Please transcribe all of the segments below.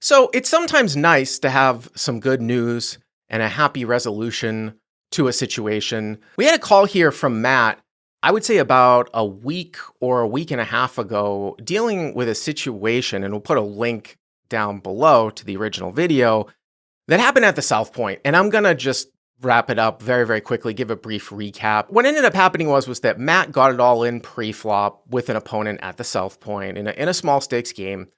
So it's sometimes nice to have some good news and a happy resolution to a situation. We had a call here from Matt, I would say about a week or a week and a half ago, dealing with a situation, and we'll put a link down below to the original video that happened at the South Point. And I'm going to just wrap it up very, very quickly, give a brief recap. What ended up happening was that Matt got it all in pre-flop with an opponent at the South Point in a small stakes game.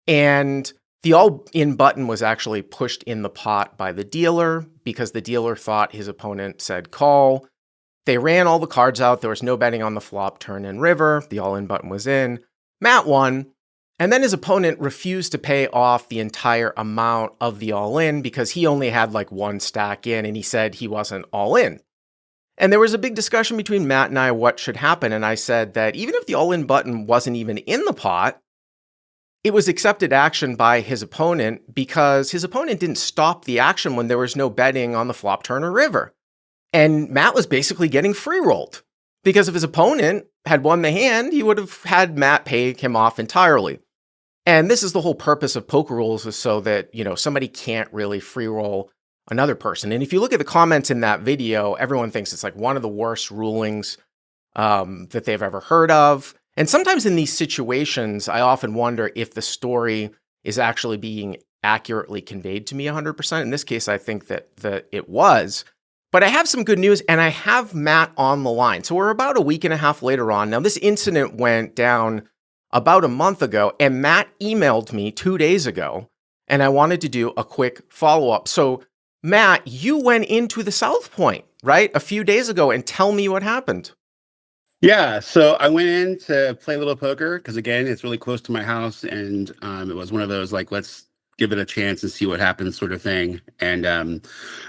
And the all-in button was actually pushed in the pot by the dealer because the dealer thought his opponent said call. They ran all the cards out. There was no betting on the flop, turn, and river. The all-in button was in. Matt won. And then his opponent refused to pay off the entire amount of the all-in because he only had like one stack in, and he said he wasn't all in. And there was a big discussion between Matt and I what should happen. And I said that even if the all-in button wasn't even in the pot, it was accepted action by his opponent because his opponent didn't stop the action when there was no betting on the flop, turn, or river. And Matt was basically getting free rolled because if his opponent had won the hand, he would have had Matt pay him off entirely. And this is the whole purpose of poker rules, is so that, somebody can't really free roll another person. And if you look at the comments in that video, everyone thinks it's like one of the worst rulings that they've ever heard of. And sometimes in these situations, I often wonder if the story is actually being accurately conveyed to me 100%. In this case, I think that it was. But I have some good news, and I have Matt on the line. So we're about a week and a half later on. Now, this incident went down about a month ago, and Matt emailed me 2 days ago, and I wanted to do a quick follow-up. So, Matt, you went into the South Point, right, a few days ago, and tell me what happened. Yeah, so I went in to play a little poker because, again, it's really close to my house, and it was one of those, like, let's give it a chance and see what happens sort of thing. And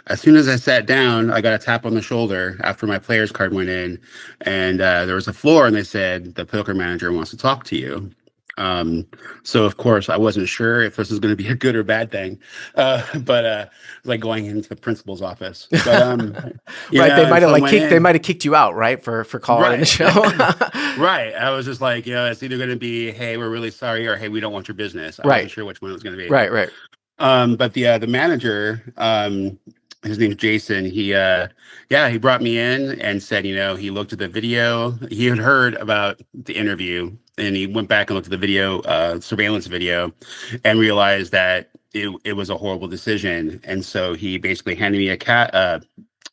as soon as I sat down, I got a tap on the shoulder after my player's card went in, and there was a floor, and they said, the poker manager wants to talk to you. So of course I wasn't sure if this was going to be a good or bad thing, but like going into the principal's office. But right, they might have they might have kicked you out, right, for calling in the show. Right. I was just like, it's either going to be, hey, we're really sorry, or hey, we don't want your business. I wasn't sure which one it was going to be. Right. But the manager, his name is Jason. He brought me in and said, he looked at the video. He had heard about the interview, and he went back and looked at the video, surveillance video, and realized that it was a horrible decision. And so he basically handed me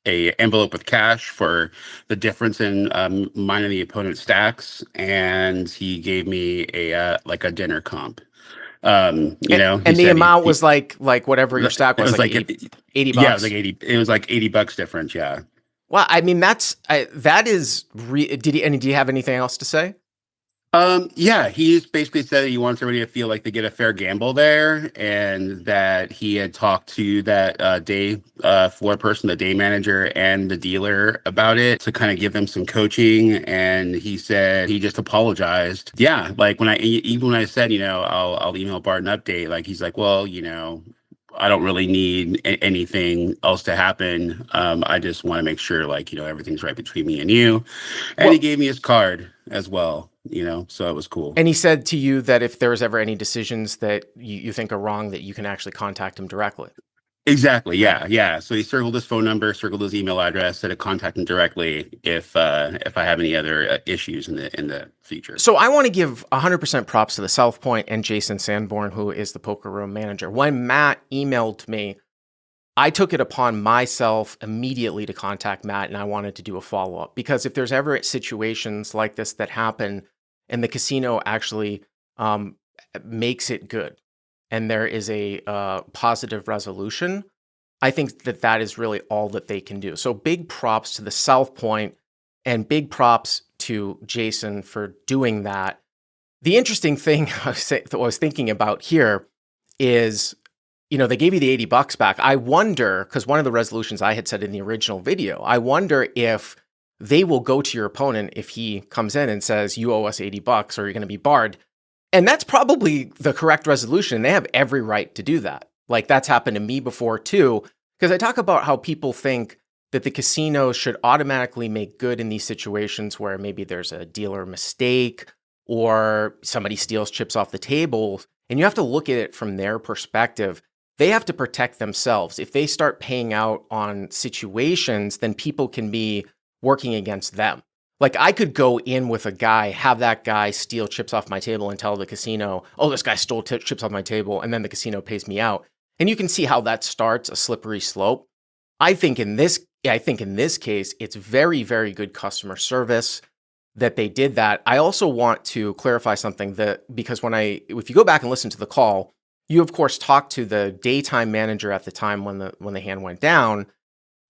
a envelope with cash for the difference in mine and the opponent's stacks, and he gave me a dinner comp. And the amount was like whatever your stack was, like $80. Yeah, it was like 80. It was like $80 difference. Yeah. Well, I mean, that is. Do you have anything else to say? Yeah, he basically said that he wants everybody to feel like they get a fair gamble there, and that he had talked to that day floor person, the day manager, and the dealer about it to kind of give them some coaching. And he said he just apologized. Yeah, like when I said, I'll email Bart an update. Like he's like, well, I don't really need anything else to happen. I just want to make sure, everything's right between me and you. And he gave me his card as well, so it was cool. And he said to you that if there's ever any decisions that you think are wrong, that you can actually contact him directly. Exactly. Yeah. So he circled his phone number, circled his email address, said to contact him directly if I have any other issues in the future. So I want to give 100% props to the South Point and Jason Sanborn, who is the poker room manager. When Matt emailed me, I took it upon myself immediately to contact Matt, and I wanted to do a follow-up, because if there's ever situations like this that happen and the casino actually makes it good, and there is a positive resolution, I think that is really all that they can do. So big props to the South Point, and big props to Jason for doing that. The interesting thing I was thinking about here is, they gave you the $80 back. I wonder, because one of the resolutions I had said in the original video, I wonder if they will go to your opponent if he comes in and says, you owe us $80 or you're going to be barred. And that's probably the correct resolution. And they have every right to do that. Like, that's happened to me before too, because I talk about how people think that the casino should automatically make good in these situations where maybe there's a dealer mistake or somebody steals chips off the table. And you have to look at it from their perspective. They have to protect themselves. If they start paying out on situations, then people can be working against them. Like I could go in with a guy, have that guy steal chips off my table and tell the casino, oh, this guy stole chips off my table. And then the casino pays me out. And you can see how that starts a slippery slope. I think in this case, it's very, very good customer service that they did that. I also want to clarify something that because if you go back and listen to the call, you of course talked to the daytime manager at the time when the hand went down,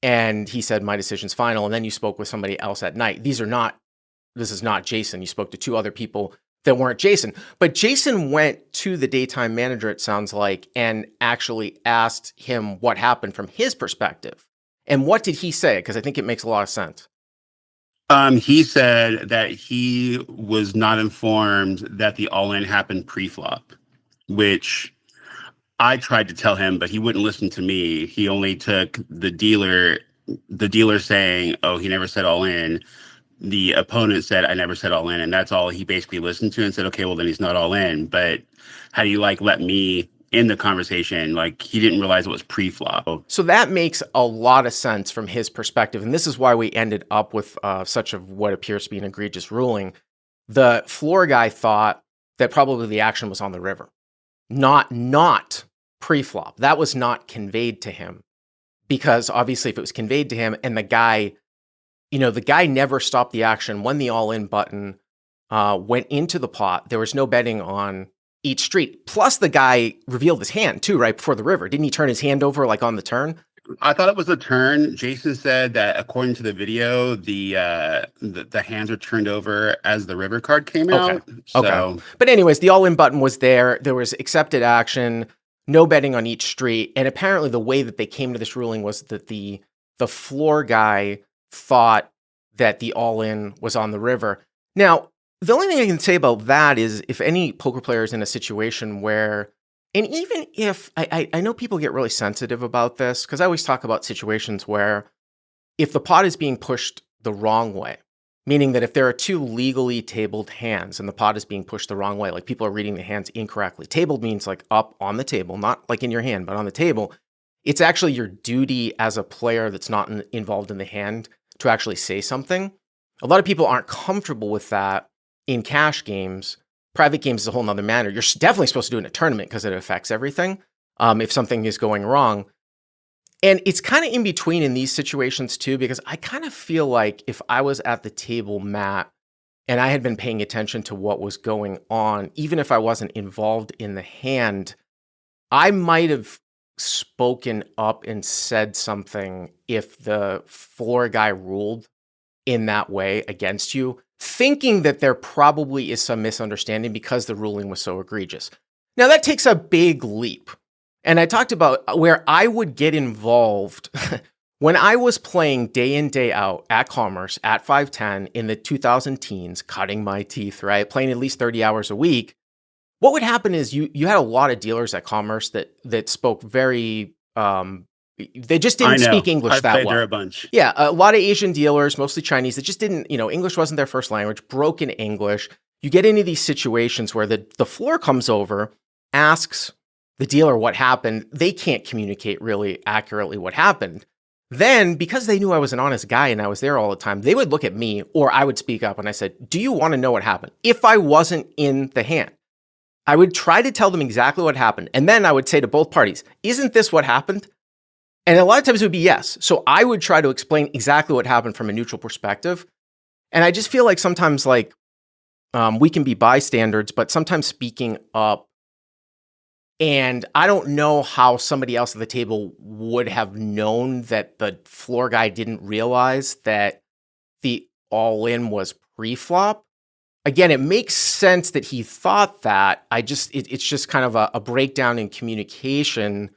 and he said my decision's final. And then you spoke with somebody else at night. This is not Jason. You spoke to two other people that weren't Jason. But Jason went to the daytime manager, it sounds like, and actually asked him what happened from his perspective. And what did he say? Because I think it makes a lot of sense. He said that he was not informed that the all-in happened pre-flop, which I tried to tell him, but he wouldn't listen to me. He only took the dealer saying, oh, he never said all in. The opponent said, I never said all in. And that's all he basically listened to and said, okay, well, then he's not all in. But how do you let me in the conversation? Like he didn't realize it was pre-flop. So that makes a lot of sense from his perspective. And this is why we ended up with such of what appears to be an egregious ruling. The floor guy thought that probably the action was on the river, not pre-flop. That was not conveyed to him because obviously if it was conveyed to him and the guy never stopped the action when the all-in button went into the pot, there was no betting on each street. Plus, the guy revealed his hand too, right before the river. Didn't he turn his hand over like on the turn? I thought it was a turn. Jason said that according to the video, the hands are turned over as the river card came out. So, okay. But anyways, the all-in button was there. There was accepted action, no betting on each street. And apparently the way that they came to this ruling was that the floor guy thought that the all-in was on the river. Now, the only thing I can say about that is if any poker player is in a situation where, and even if, I know people get really sensitive about this, because I always talk about situations where if the pot is being pushed the wrong way, meaning that if there are two legally tabled hands and the pot is being pushed the wrong way, like people are reading the hands incorrectly. Tabled means like up on the table, not like in your hand, but on the table. It's actually your duty as a player that's not involved in the hand to actually say something. A lot of people aren't comfortable with that in cash games. Private games is a whole nother matter. You're definitely supposed to do it in a tournament because it affects everything if something is going wrong. And it's kind of in between in these situations too, because I kind of feel like if I was at the table, Matt, and I had been paying attention to what was going on, even if I wasn't involved in the hand, I might have spoken up and said something if the floor guy ruled in that way against you, thinking that there probably is some misunderstanding because the ruling was so egregious. Now that takes a big leap. And I talked about where I would get involved when I was playing day in, day out at Commerce at 510 in the 2000 teens, cutting my teeth, right? Playing at least 30 hours a week. What would happen is you had a lot of dealers at Commerce that spoke very, they just didn't speak English that well. There a bunch. Yeah, a lot of Asian dealers, mostly Chinese, that just didn't, English wasn't their first language, broken English. You get into these situations where the floor comes over, asks the dealer what happened. They can't communicate really accurately what happened. Then, because they knew I was an honest guy and I was there all the time, they would look at me or I would speak up and I said, do you want to know what happened? If I wasn't in the hand, I would try to tell them exactly what happened. And then I would say to both parties, isn't this what happened? And a lot of times it would be yes. So I would try to explain exactly what happened from a neutral perspective. And I just feel like sometimes we can be bystanders, but sometimes speaking up. And I don't know how somebody else at the table would have known that the floor guy didn't realize that the all-in was pre-flop. Again, it makes sense that he thought that. It's just kind of a breakdown in communication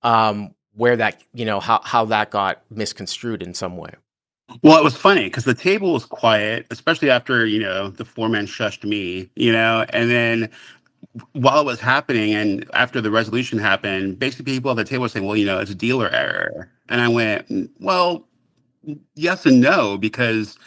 where that, how that got misconstrued in some way. Well, it was funny because the table was quiet, especially after, the foreman shushed me, and then while it was happening and after the resolution happened, basically people at the table were saying, well, it's a dealer error. And I went, well, yes and no, because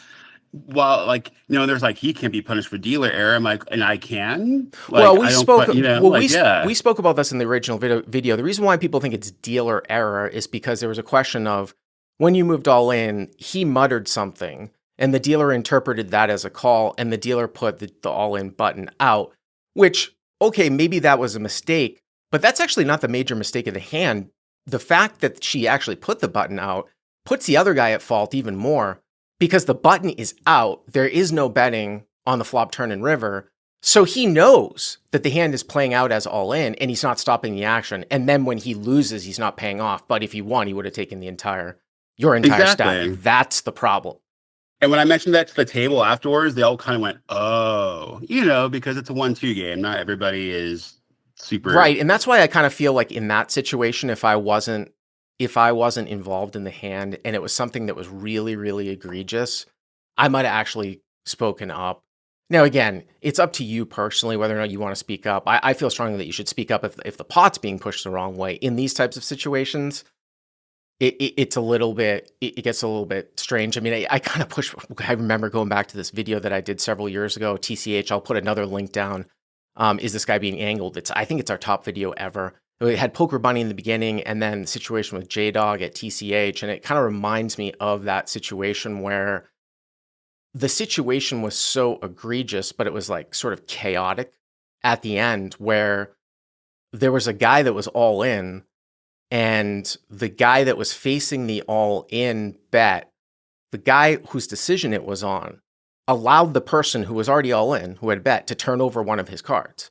well, like, there's like he can't be punished for dealer error. I'm like, and I can, Well, like, I don't quite, like, yeah, we spoke about this in the original video. The reason why people think it's dealer error is because there was a question of when you moved all in, he muttered something, and the dealer interpreted that as a call, and the dealer put the all in button out, which, okay, maybe that was a mistake, but that's actually not the major mistake of the hand. The fact that she actually put the button out puts the other guy at fault even more because the button is out. There is no betting on the flop, turn, and river. So he knows that the hand is playing out as all in and he's not stopping the action. And then when he loses, he's not paying off. But if he won, he would have taken your entire stack. exactly. That's the problem. And when I mentioned that to the table afterwards, they all kind of went, "Oh," because it's a 1-2 game. Not everybody is super. Right. And that's why I kind of feel like in that situation, if I wasn't involved in the hand and it was something that was really, really egregious, I might have actually spoken up. Now, again, it's up to you personally whether or not you want to speak up. I feel strongly that you should speak up if the pot's being pushed the wrong way. In these types of situations, it's a little bit, it gets a little bit strange. I mean, I kind of push, I remember going back to this video that I did several years ago, TCH, I'll put another link down. Is this guy being angled? I think it's our top video ever. It had Poker Bunny in the beginning and then the situation with J-Dog at TCH. And it kind of reminds me of that situation where the situation was so egregious, but it was like sort of chaotic at the end where there was a guy that was all in and the guy that was facing the all in bet, the guy whose decision it was on, allowed the person who was already all in, who had bet, to turn over one of his cards.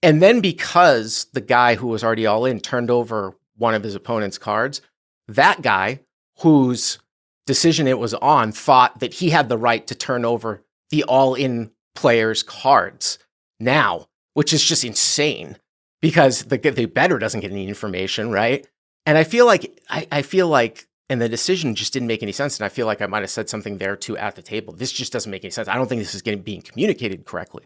And then because the guy who was already all in turned over one of his opponent's cards, that guy whose decision it was on thought that he had the right to turn over the all-in player's cards now, which is just insane because the bettor doesn't get any information, right? And I feel like and the decision just didn't make any sense. And I feel like I might have said something there too at the table. This just doesn't make any sense. I don't think this is being communicated correctly.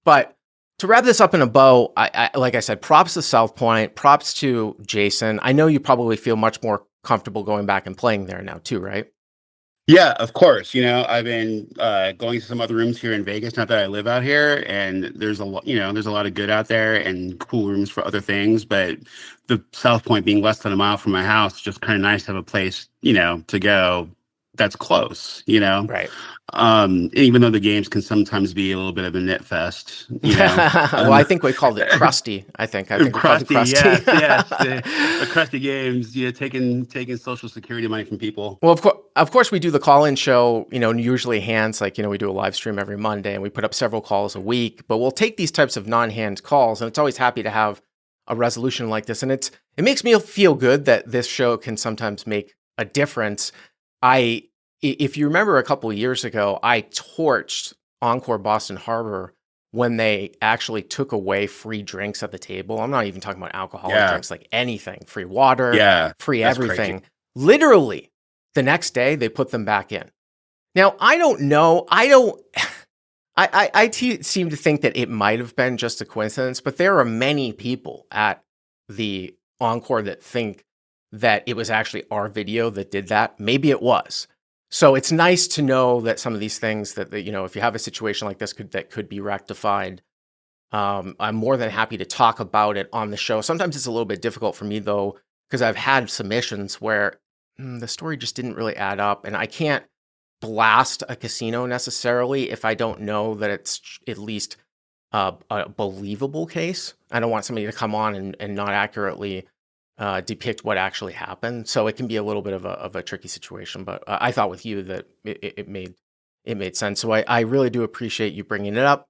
But to wrap this up in a bow, I like I said, props to South Point, props to Jason. I know you probably feel much more comfortable going back and playing there now too, right? Yeah, of course. I've been going to some other rooms here in Vegas. Not that I live out here, and there's a lot. There's a lot of good out there and cool rooms for other things. But the South Point being less than a mile from my house, it's just kind of nice to have a place, to go that's close. Right. Even though the games can sometimes be a little bit of a nit fest, Well, I think we called it crusty. I think we called it crusty. Yes, yes, the crusty games. Taking Social Security money from people. Well, of course, we do the call-in show. Usually hands, like we do a live stream every Monday, and we put up several calls a week. But we'll take these types of non-hand calls, and it's always happy to have a resolution like this. And it makes me feel good that this show can sometimes make a difference. If you remember a couple of years ago, I torched Encore Boston Harbor when they actually took away free drinks at the table. I'm not even talking about alcoholic drinks, like anything, free water, free everything. Crazy. Literally, the next day they put them back in. Now, I don't know. I seem to think that it might have been just a coincidence, but there are many people at the Encore that think that it was actually our video that did that. Maybe it was. So it's nice to know that some of these things that if you have a situation like this that could be rectified, I'm more than happy to talk about it on the show. Sometimes it's a little bit difficult for me though, because I've had submissions where the story just didn't really add up, and I can't blast a casino necessarily if I don't know that it's at least a believable case. I don't want somebody to come on and not accurately depict what actually happened. So it can be a little bit of a tricky situation, but I thought with you that it made sense. So I really do appreciate you bringing it up,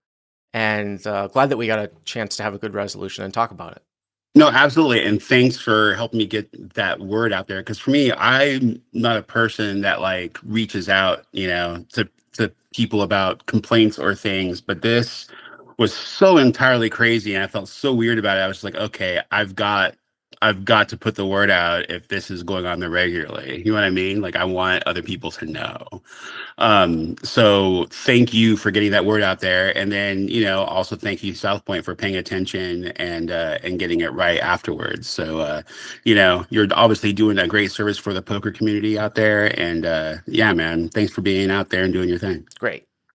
and glad that we got a chance to have a good resolution and talk about it. No, absolutely. And thanks for helping me get that word out there. Because for me, I'm not a person that like reaches out, to people about complaints or things. But this was so entirely crazy, and I felt so weird about it. I was like, okay, I've got I've got to put the word out if this is going on there regularly. You know what I mean? Like I want other people to know. So thank you for getting that word out there. And then, also thank you, South Point, for paying attention and getting it right afterwards. So you're obviously doing a great service for the poker community out there. And yeah, man, thanks for being out there and doing your thing. Great.